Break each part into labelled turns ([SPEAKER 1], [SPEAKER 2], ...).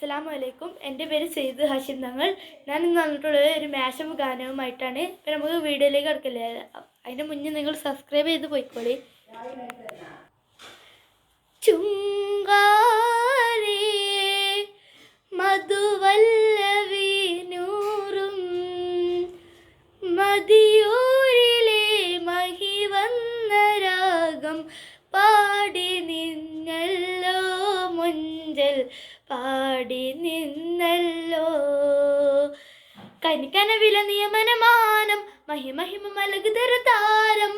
[SPEAKER 1] അസ്സലാമു അലൈക്കും. എൻ്റെ പേര് സെയ്ദ് ഹാഷിം തങ്ങൾ. ഞാൻ ഇന്ന് വന്നിട്ടുള്ളത് ഒരു മാഷ് ഗാനവുമായിട്ടാണ്. ഇപ്പം നമുക്ക് വീഡിയോയിലേക്ക് കിടക്കില്ലേ, അതിൻ്റെ മുന്നേ നിങ്ങൾ സബ്സ്ക്രൈബ് ചെയ്ത് പോയിക്കോളി. ചുങ്കാരേ മധുവല്ലവി നൂറും മതിയൂരിലെ മഹി വന്ന രാഗം പാടി നിന്നല്ലോ മുഞ്ചൽ പാടി നിന്നല്ലോ. കനികനവില നിയമനമാനം മഹിമഹിമ മലകുതര താരം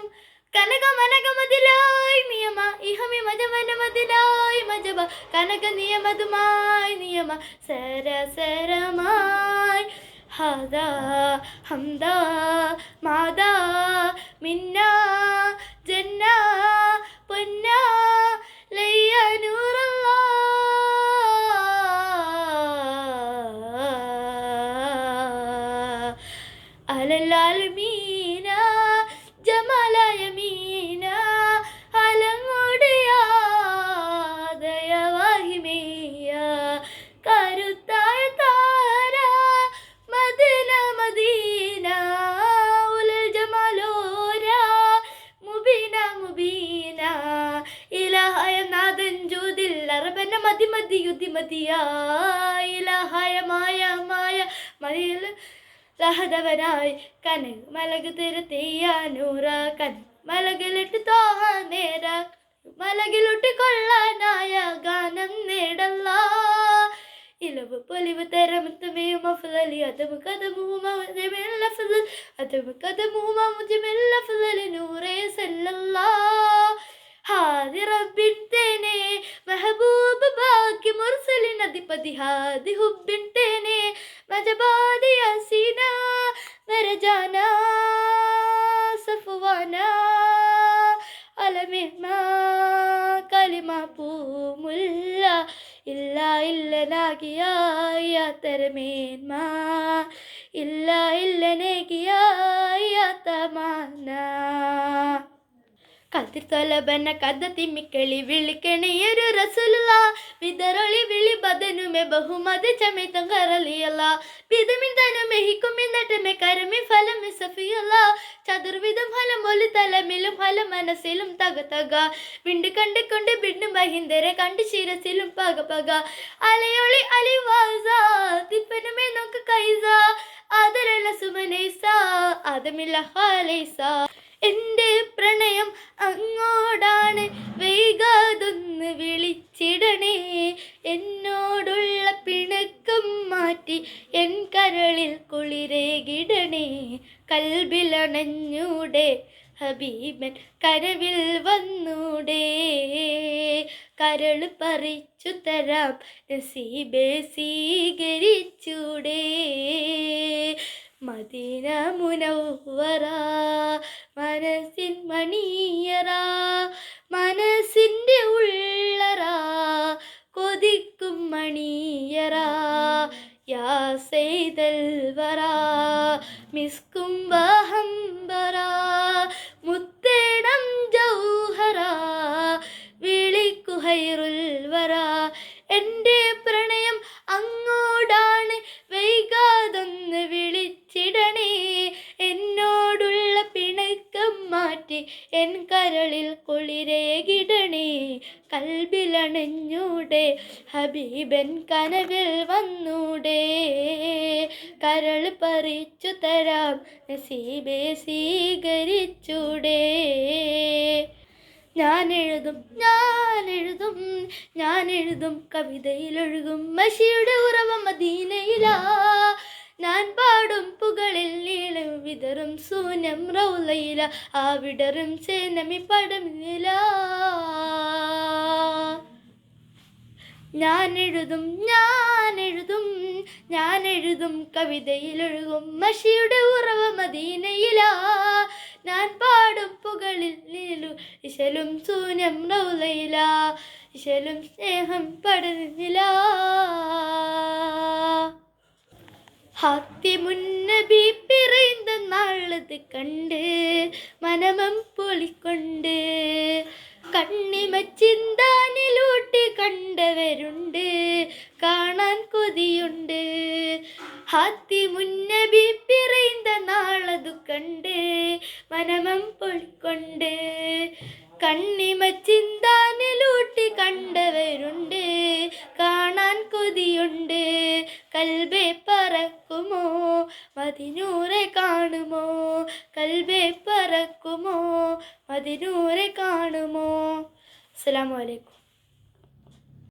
[SPEAKER 1] കനകമനകമതിലായി നിയമ ഇഹമി മജമനമതിലായി മജബ കനക നിയമതുമായി നിയമ സരസരമായി ഹദാ ഹംദാ മാദാ മിന്ന ജന്ന പൊന്ന ലയ്യ നൂറല്ലാ അലലാലമീന ജമാലയമീന അലങ്ങോടിയാദയവാഹിമേയ കരുത്തായ താര മദീന മദീന ഉലൽ ജമാലോര മുബീന മുബീന ഇലാഹായ നാദൻ ജൂദിൽ അറബന മതി മതി യുദ്ധി മതിയ ഇലാഹായ മായ മായ മതിയിൽ ലഹദവനായി കനക് മലക് തിരുത്തിയാനൂറ കൻ മലകിലിട്ട് തോഹ നേര മലകിലൊട്ടി കൊള്ളാനായ ഗാനം നേടല്ല ഇലവ് പൊലിവ് തരമത്തുമേയും അഫ്ളലി അതമു കദമുഹുമ മുജമിൽ അഫ്ളൽ അതമു കദമുഹുമ മുജമിൽ അഫ്ളൽ നൂറേ സല്ലല്ലാഹ് ഹാദി റബ്ബിൻതേനെ മെഹബൂബ് ബാക്കി മുർസലിൻ അധിപതി ഹാദി ഹുബ്ബിൻതേനെ മജബാദി യാസീന മരജാന സഫ്വാന അലമിഹ്മ കലിമ പൂമുല്ല ഇല്ല ഇല്ലനാകിയ തരമേന്മ ഇല്ല ഇല്ലനേകിയ തമാന കതിർ തൊലബന കഥ തിമ്മിക്കളി വിളിക്കണിയൊരു റസൂലുള്ള വിതറൊളി വിളി ബദനുമെ ബഹുമതി ചമയത്തം കറലിയല്ല വിധമിൻ തനുമെ ഹിക്കുമി നട്ടമെ കരമി ഫലമെ സഫിയല്ല ചതുർവിധം ഫലം ഒലി തലമിലും ഫലം മനസ്സിലും തക തക വിണ്ട് കണ്ടുകൊണ്ട് ബിണ്ട് മഹിന്ദരെ കണ്ട് ശിരസിലും പക പക അലയൊളി അലിവാസ തിപ്പനുമേ നോക്ക് കൈസ ആദരല സുമനൈസ ആദമില്ല ഹാലൈസ എൻ്റെ പ്രണയം അങ്ങോടാണ് വൈകാതൊന്ന് വിളിച്ചിടണേ എന്നോടുള്ള പിണക്കം മാറ്റി എൻ കരളിൽ കുളിരേകിടണേ കൽബിലണഞ്ഞൂടെ ഹബീബൻ കരവിൽ വന്നൂടെ കരൾ പറിച്ചു തരാം നസീബെ സ്വീകരിച്ചൂടെ മദീന മുനവ്വറ മനസ്സിൻ മണിയറ മനസ്സിൻ്റെ ഉള്ളറ കൊതിക്കും മണിയറ യാ സൈദൽ വറ മിസ്കും ബഹംബറ മുത്തേടം ജൗഹറ വിളിക്കു ഹൈറുൽ വറ എൻ്റെ പ്രണയം അങ്ങോടാണ് വൈകാതൊന്ന് വിളിച്ചിടണേ എന്നോടുള്ള പിണക്കം മാറ്റി എൻ കരളിൽ കുളിരേകിടണേ കൽബിലണഞ്ഞൂടെ ഹബീബൻ കനവിൽ വന്നൂടെ കരൾ പറിച്ചു തരാം നസീബെ സ്വീകരിച്ചൂടെ ഞാനെഴുതും കവിതയിലൊഴുകും മഷിയുടെ ഉറവ മദീനയിലാ ഞാൻ പാടും പുകളിൽ നീളം വിതറും സൂനം റൗലയില ആ വിടറും സേനമി പടമില്ല ഞാനെഴുതും കവിതയിലൊഴുകും മഷിയുടെ ഉറവ മദീനയിലാ ഞാൻ പാടും പുകളിൽ നീലു ഇശലും സൂനം റൗലയില ഇശലും സ്നേഹം പടരുന്നില്ല ഹാത്തിമുന്നബി പിറந்த നാളത് കണ്ട് മനമം പൊളിക്കൊണ്ട് കണ്ണിമച്ചിന്താനിലൂട്ടി കണ്ടവരുണ്ട്, കാണാൻ കൊതിയുണ്ട്. ഹാത്തി മുന്നബി പിറൈந்த നാളതു കണ്ട് മനമം പൊളിക്കൊണ്ട്. കണ്ണിമച്ചിന്താനിലൂട്ടി കണ്ടവരുണ്ട്, കാണാൻ കൊതിയുണ്ട്. കൽബേ പറക്കുമോ മദിനൂറെ കാണുമോ, കൽബേ പറക്കുമോ മദിനൂറെ കാണുമോ. അസ്സലാമു അലൈക്കും.